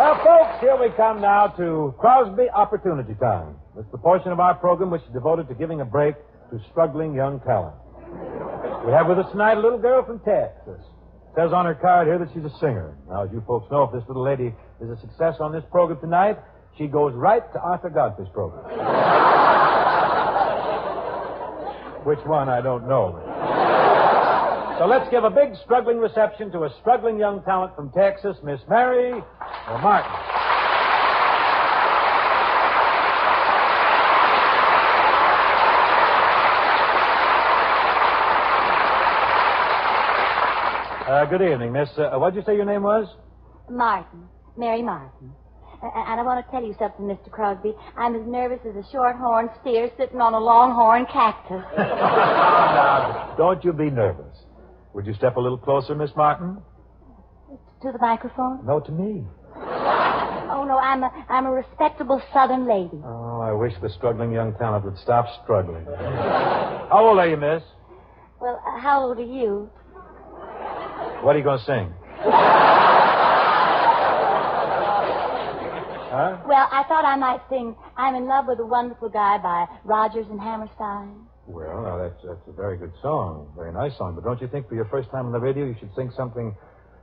Well, folks, here we come now to Crosby Opportunity Time. It's the portion of our program which is devoted to giving a break to struggling young talent. We have with us tonight a little girl from Texas. It says on her card here that she's a singer. Now, as you folks know, if this little lady is a success on this program tonight, she goes right to Arthur Godfrey's program. Which one, I don't know. So let's give a big struggling reception to a struggling young talent from Texas, Miss Mary Martin. Good evening, Miss. What'd you say your name was? Martin. Mary Martin. And I want to tell you something, Mr. Crosby. I'm as nervous as a short-horned steer sitting on a long-horned cactus. Now, don't you be nervous. Would you step a little closer, Miss Martin? To the microphone? No, to me. Oh, no, I'm a respectable Southern lady. Oh, I wish the struggling young talent would stop struggling. How old are you, miss? Well, how old are you? What are you going to sing? Huh? Well, I thought I might sing I'm in Love with a Wonderful Guy by Rodgers and Hammerstein. Well, now, that's a very good song. Very nice song. But don't you think for your first time on the radio you should sing something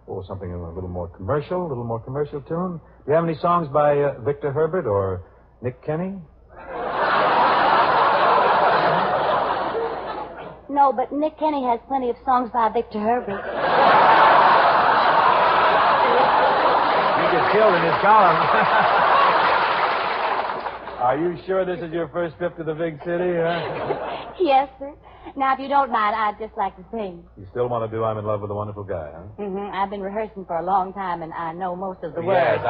a little more commercial tune? Do you have any songs by Victor Herbert or Nick Kenny? No, but Nick Kenny has plenty of songs by Victor Herbert. You get killed in his column. Are you sure this is your first trip to the big city, huh? Yes, sir. Now, if you don't mind, I'd just like to sing. You still want to do I'm in Love with a Wonderful Guy, huh? Mm-hmm. I've been rehearsing for a long time, and I know most of the words. Yes,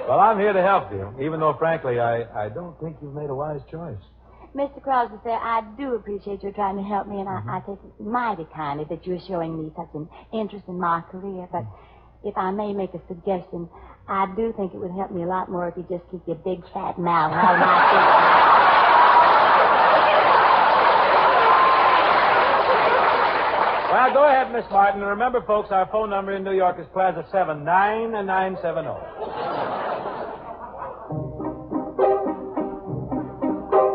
Well, I'm here to help you, even though, frankly, I don't think you've made a wise choice. Mr. Crosby, sir, I do appreciate your trying to help me, and I take it mighty kindly that you're showing me such an interest in my career. But if I may make a suggestion, I do think it would help me a lot more if you just keep your big fat mouth out of my face. Well, go ahead, Miss Martin. And remember, folks, our phone number in New York is Plaza 79970.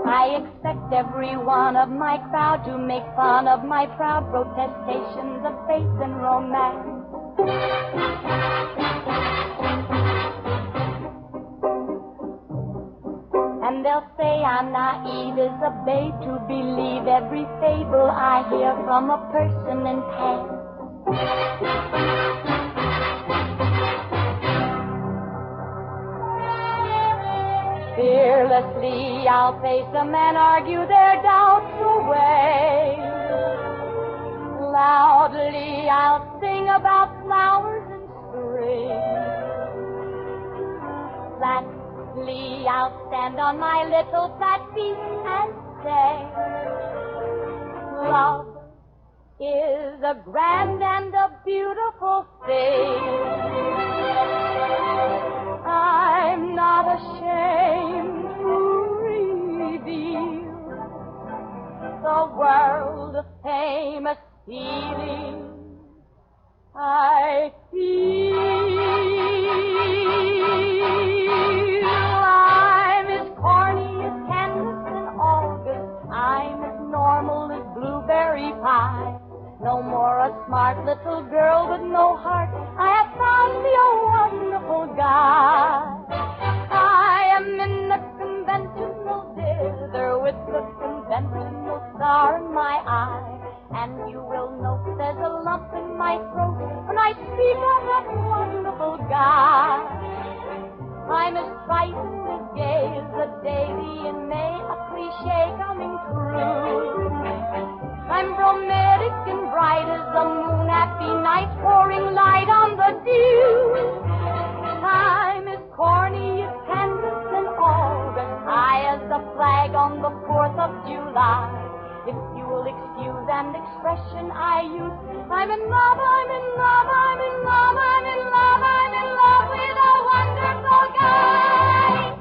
I expect every one of my crowd to make fun of my proud protestations of faith and romance. And they'll say I'm naive as a babe to believe every fable I hear from a person in pain. Fearlessly I'll face them and argue their doubts away. Loudly I'll sing about flowers in spring. Flatly I'll stand on my little flat feet and say, love is a grand and a beautiful thing. I'm not ashamed to reveal the world famous feeling I feel. I'm as corny as Candace in August. I'm as normal as blueberry pie. No more a smart little girl with no heart. I have found me a wonderful guy. I am in the conventional dither with the conventional star in my eye. And you will note there's a lump in my throat when I speak of that wonderful guy. I'm as frightened as gay as a daisy in May, a cliche coming true. I'm bromidic and bright as the moon, happy night pouring light on the dew. I'm as corny as Candace in August, high as the flag on the 4th of July. If you will excuse an expression I use, I'm in love, I'm in love, I'm in love, I'm in love, I'm in love with a wonderful guy.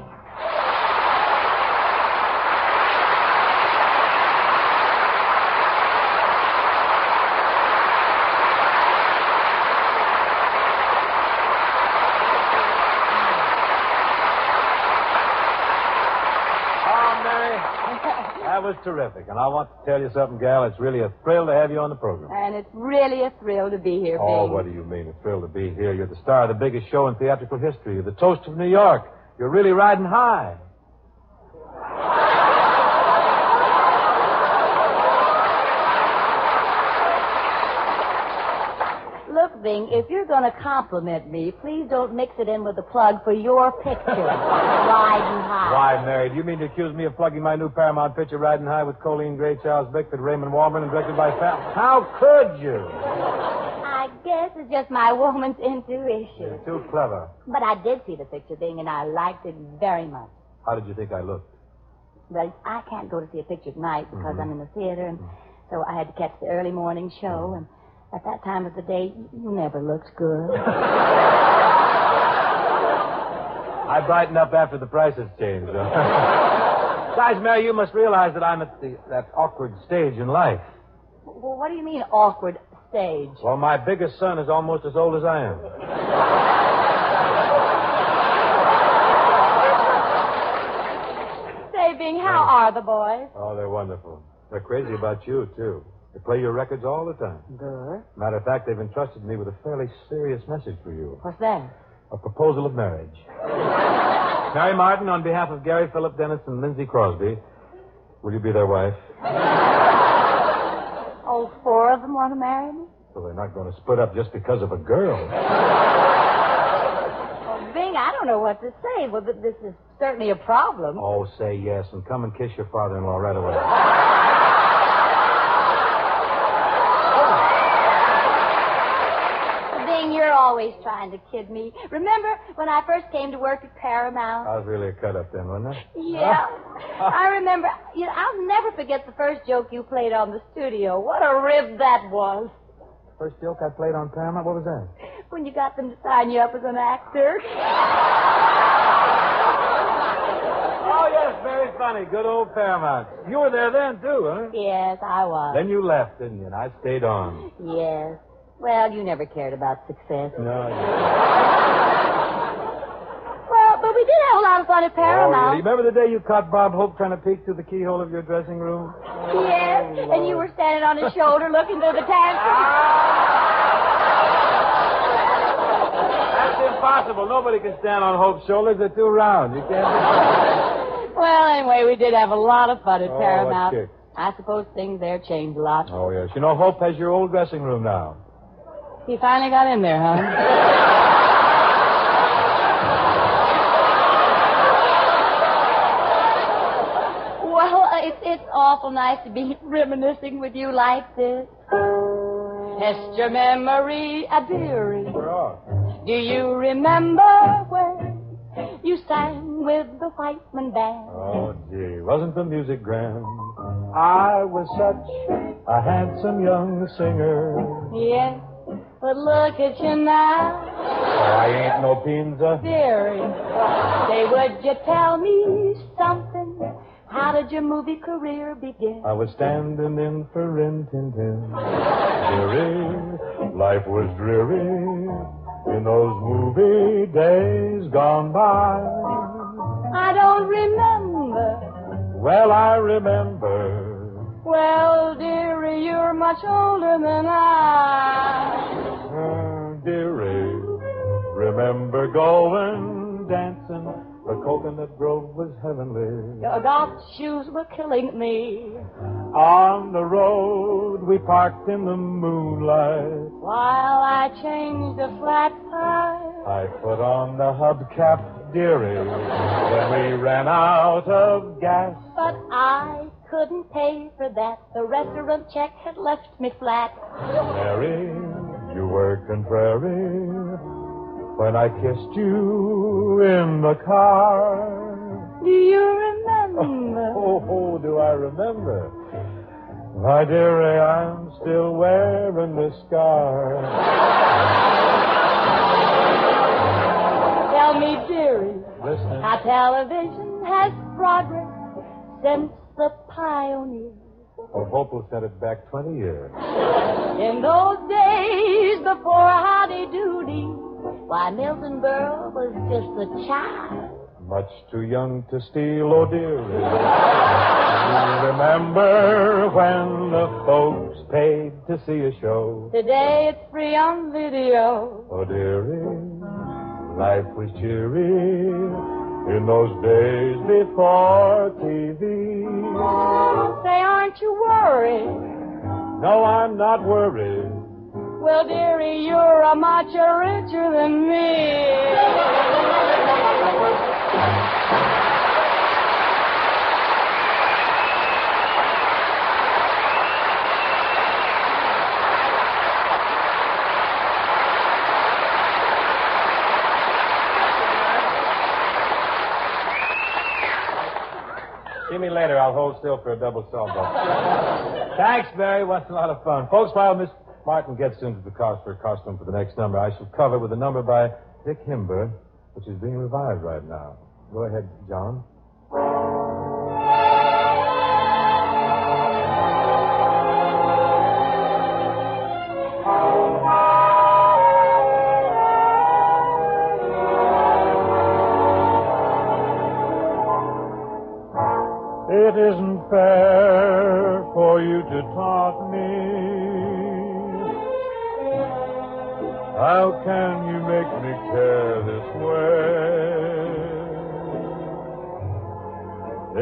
terrific. And I want to tell you something, gal. It's really a thrill to have you on the program. And it's really a thrill to be here, Bing. Oh, what do you mean, a thrill to be here? You're the star of the biggest show in theatrical history. You're the toast of New York. You're really riding high. Look, Bing, if you're going to compliment me, please don't mix it in with a plug for your picture, Riding High. Why, Mary, do you mean to accuse me of plugging my new Paramount picture, Riding High, with Colleen Gray, Charles Bickford, Raymond Warburton, and directed by Fat? How could you? I guess it's just my woman's intuition. You're too clever. But I did see the picture, Bing, and I liked it very much. How did you think I looked? Well, I can't go to see a picture tonight because I'm in the theater, and so I had to catch the early morning show, and at that time of the day, you never looked good. I brighten up after the prices change. Besides, Mary, you must realize that I'm at that awkward stage in life. Well, what do you mean, awkward stage? Well, my biggest son is almost as old as I am. Say, Bing, how are the boys? Oh, they're wonderful. They're crazy about you, too. They play your records all the time. Good. Matter of fact, they've entrusted me with a fairly serious message for you. What's that? A proposal of marriage. Mary Martin, on behalf of Gary, Philip Dennis, and Lindsay Crosby, will you be their wife? Oh, 4 of them want to marry me? So they're not going to split up just because of a girl. Well, Bing, I don't know what to say. Well, this is certainly a problem. Oh, say yes, and come and kiss your father-in-law right away. You're always trying to kid me. Remember when I first came to work at Paramount? I was really a cut-up then, wasn't I? Yeah. I remember. I'll never forget the first joke you played on the studio. What a rib that was. First joke I played on Paramount? What was that? When you got them to sign you up as an actor. Oh, yes, very funny. Good old Paramount. You were there then, too, huh? Yes, I was. Then you left, didn't you? And I stayed on. Yes. Well, you never cared about success. No, Well, but we did have a lot of fun at Paramount. Oh, yeah. You remember the day you caught Bob Hope trying to peek through the keyhole of your dressing room? Yes, and you were standing on his shoulder looking through the tantrum. That's impossible. Nobody can stand on Hope's shoulders. They're too round. You can't. Well, anyway, we did have a lot of fun at Oh, Paramount. what kick. I suppose things there changed a lot. Oh, yes. You know, Hope has your old dressing room now. He finally got in there, huh? Well, it's awful nice to be reminiscing with you like this. Test your memory, a dearie. We're off. Do you remember when you sang with the Whiteman Band? Oh, gee. Wasn't the music grand? I was such a handsome young singer. Yes, but look at you now. Oh, I ain't no pinza. Dearie, say, would you tell me something? How did your movie career begin? I was standing in for Rin Tin Tin. Dearie, life was dreary in those movie days gone by. I don't remember. Well, I remember. Well, dearie, you're much older than I. Dearie, remember going dancing. The coconut grove was heavenly. Your golf shoes were killing me. On the road, we parked in the moonlight. While I changed a flat tire. I put on the hubcap, dearie, when we ran out of gas. But I couldn't pay for that. The restaurant check had left me flat. Mary, you were contrary when I kissed you in the car. Do you remember? Oh, do I remember? My dearie, I'm still wearing the scar. Tell me, dearie, Listen. how television has progressed since the pioneer. Oh, Hope will set it back 20 years. In those days before Howdy Doody, why, Milton Berle was just a child. Much too young to steal, oh dearie. You remember when the folks paid to see a show? Today it's free on video. Oh dearie, life was cheery in those days before TV. Say, aren't you worried? No, I'm not worried. Well, dearie, you're a much richer than me. See me later. I'll hold still for a double softball. Thanks, Barry. Was a lot of fun. Folks, while Miss Martin gets into the cost for a costume for the next number, I shall cover with a number by Dick Himber, which is being revived right now. Go ahead, John. It isn't fair for you to taunt me. How can you make me care this way?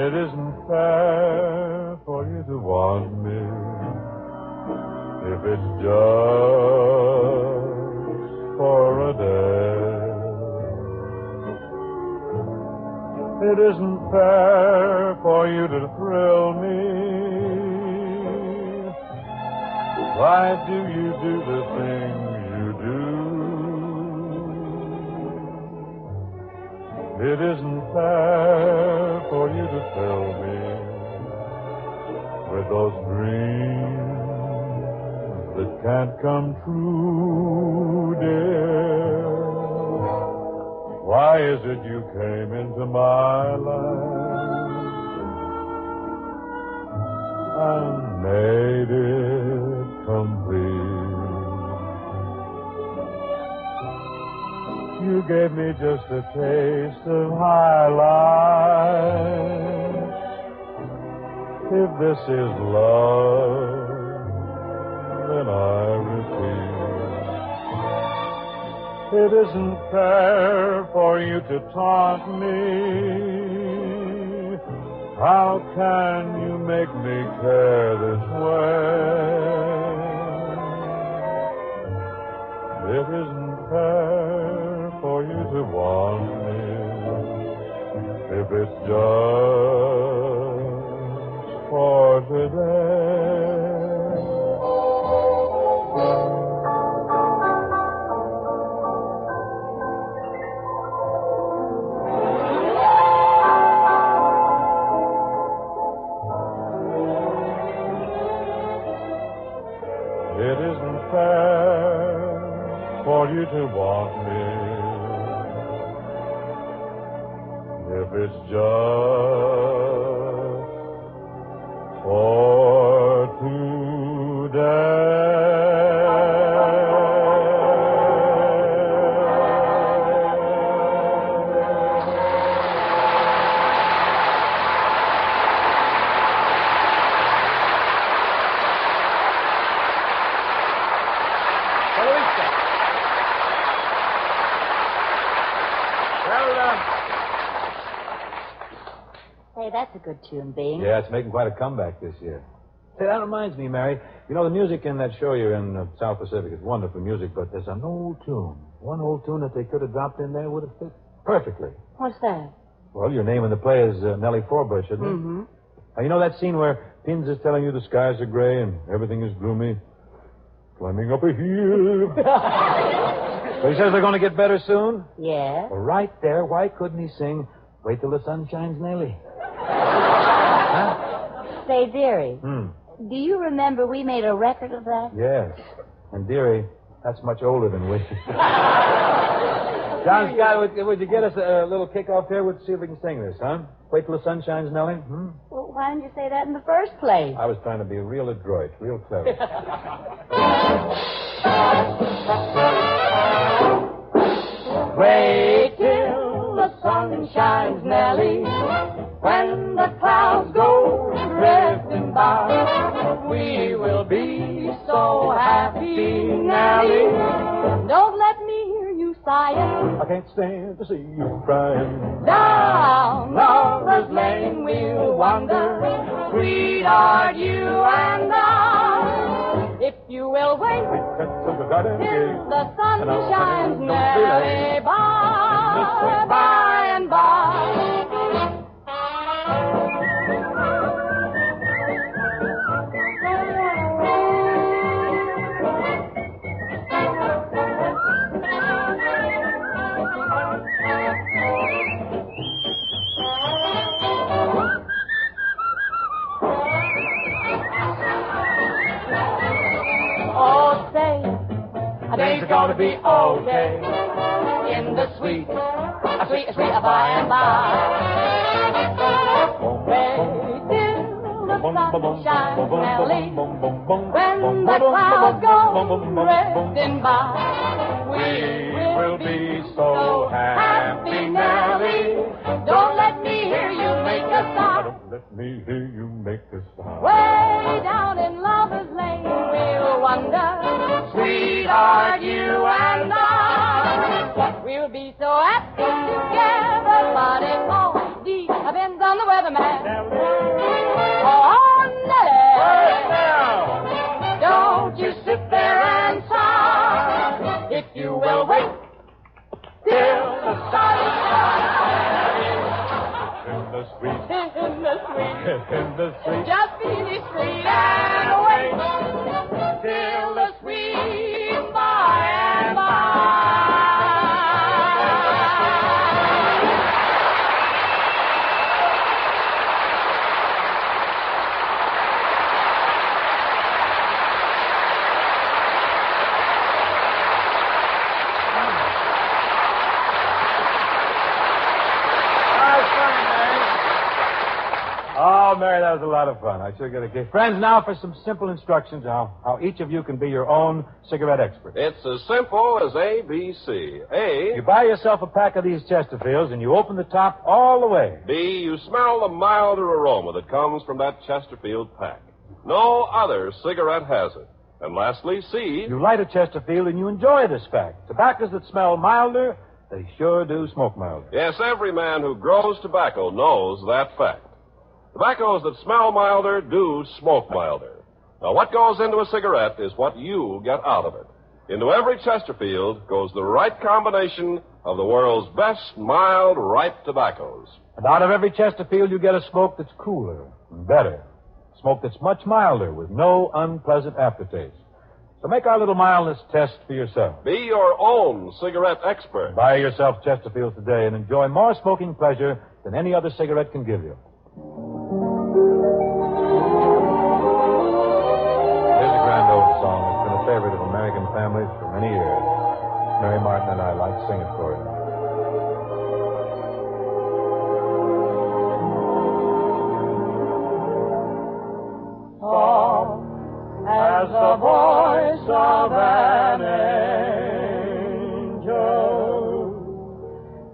It isn't fair for you to want me if it's just for a day. It isn't fair for you to thrill me. Why do you do the things you do? It isn't fair for you to fill me with those dreams that can't come true, dear. Why is it you came into my life and made it complete? You gave me just a taste of high life. If this is love, then I repeat. It isn't fair for you to taunt me. How can you make me care this way? It isn't fair for you to want me if it's just for today. It isn't fair for you to want me if it's just for today. Say, that's a good tune, Bing. Yeah, it's making quite a comeback this year. Say, that reminds me, Mary. You know, the music in that show you're in South Pacific is wonderful music, but there's an old tune. One old tune that they could have dropped in there would have fit perfectly. What's that? Well, your name in the play is Nellie Forbush, isn't it? Mm-hmm. Now, you know that scene where Pins is telling you the skies are gray and everything is gloomy? Climbing up a hill. But he says they're going to get better soon? Yeah. Well, right there, why couldn't he sing Wait Till the Sun Shines, Nellie? Huh? Say, dearie, do you remember we made a record of that? Yes. And, dearie, that's much older than we. John Scott, would you get us a little kick-off here? We'll see if we can sing this, huh? Wait Till the Sun Shines, Nellie? Well, why didn't you say that in the first place? I was trying to be real adroit, real clever. Wait till the sun shines, happy, Nellie. Don't let me hear you sighing. I can't stand to see you crying. Down Lover's Lane we'll wander, sweetheart, you and I. If you will wait till the sun shines, Nellie, by and by. Days are gonna be okay in the sweet by and by. Wait till the sun shines, Nellie, when the clouds go drifting by. We will be so happy, Nellie. Don't let me hear you make a sigh. Don't let me hear you make a sigh. Way down in Lover's Lane we'll wander, sweetheart, you and I. We'll be so happy together, but it all depends on the weatherman. Oh, Nellie, don't you sit there and sigh. If you will wait till the sun shines. In the sweet, In the sweet, in the sweet. just be discreet and wait till the sweet by and by. Oh, Mary, that was a lot of fun. I sure got a kick. Friends, now for some simple instructions how each of you can be your own cigarette expert. It's as simple as ABC. A, You buy yourself a pack of these Chesterfields and you open the top all the way. B, you smell the milder aroma that comes from that Chesterfield pack. No other cigarette has it. And lastly, C, You light a Chesterfield and you enjoy this fact. Tobaccos that smell milder, they sure do smoke milder. yes, every man who grows tobacco knows that fact. Tobaccos that smell milder do smoke milder. Now, what goes into a cigarette is what you get out of it. Into every Chesterfield goes the right combination of the world's best mild, ripe tobaccos. And out of every Chesterfield, you get a smoke that's cooler and better. Smoke that's much milder with no unpleasant aftertaste. So make our little mildness test for yourself. Be your own cigarette expert. Buy yourself Chesterfields today and enjoy more smoking pleasure than any other cigarette can give you. Here's a grand old song. It's been a favorite of American families for many years. Mary Martin and I like to sing it for you. As the voice of an angel,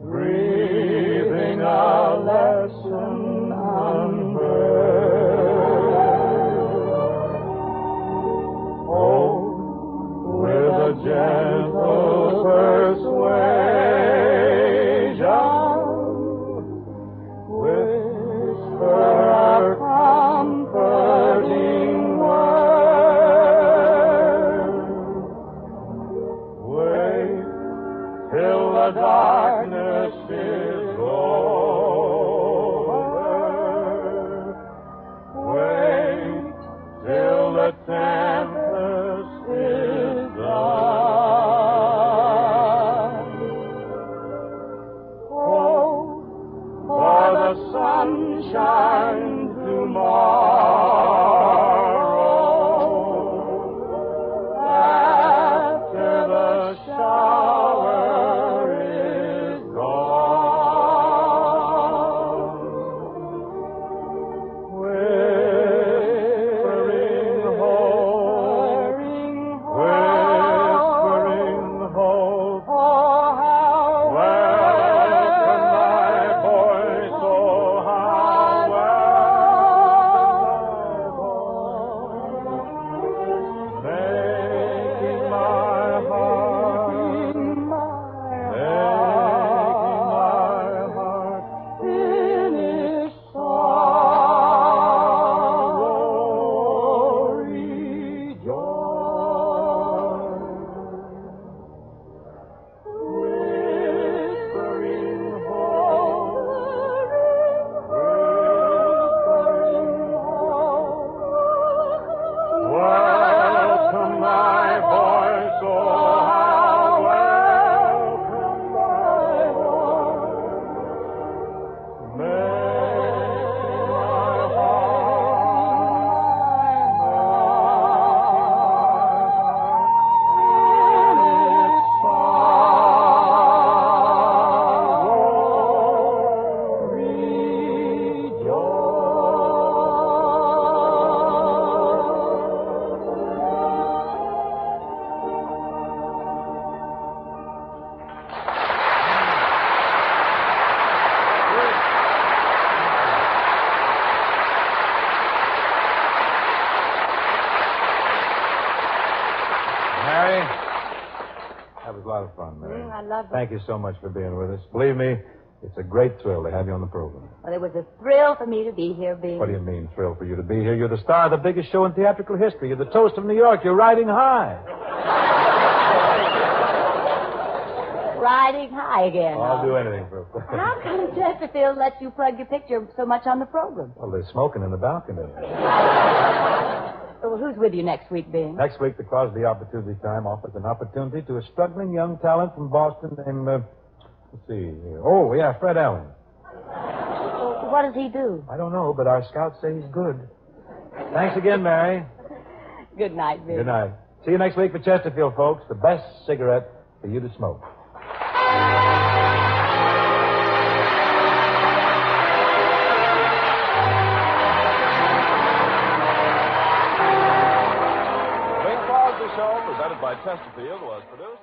breathing a lesson unheard. Oh, with a gentle persuasion, whisper a comforting word. Mary. That was a lot of fun, Mary. I love it. Thank you so much for being with us. Believe me, it's a great thrill to have you on the program. Well, it was a thrill for me to be here, Bing. What do you mean, thrill for you to be here? You're the star of the biggest show in theatrical history. You're the toast of New York. You're riding high. Riding high again. I'll do anything for a plug. How come Chesterfield lets you plug your picture so much on the program? Well, they're smoking in the balcony. Well, who's with you next week, Bing? Next week, the Crosby Opportunity Time offers an opportunity to a struggling young talent from Boston named, let's see here. Oh, yeah, Fred Allen. Well, what does he do? I don't know, but our scouts say he's good. Thanks again, Mary. Good night, Bing. Good night. See you next week for Chesterfield, folks. The best cigarette for you to smoke. Bing Crosby Show, presented by Chesterfield, was produced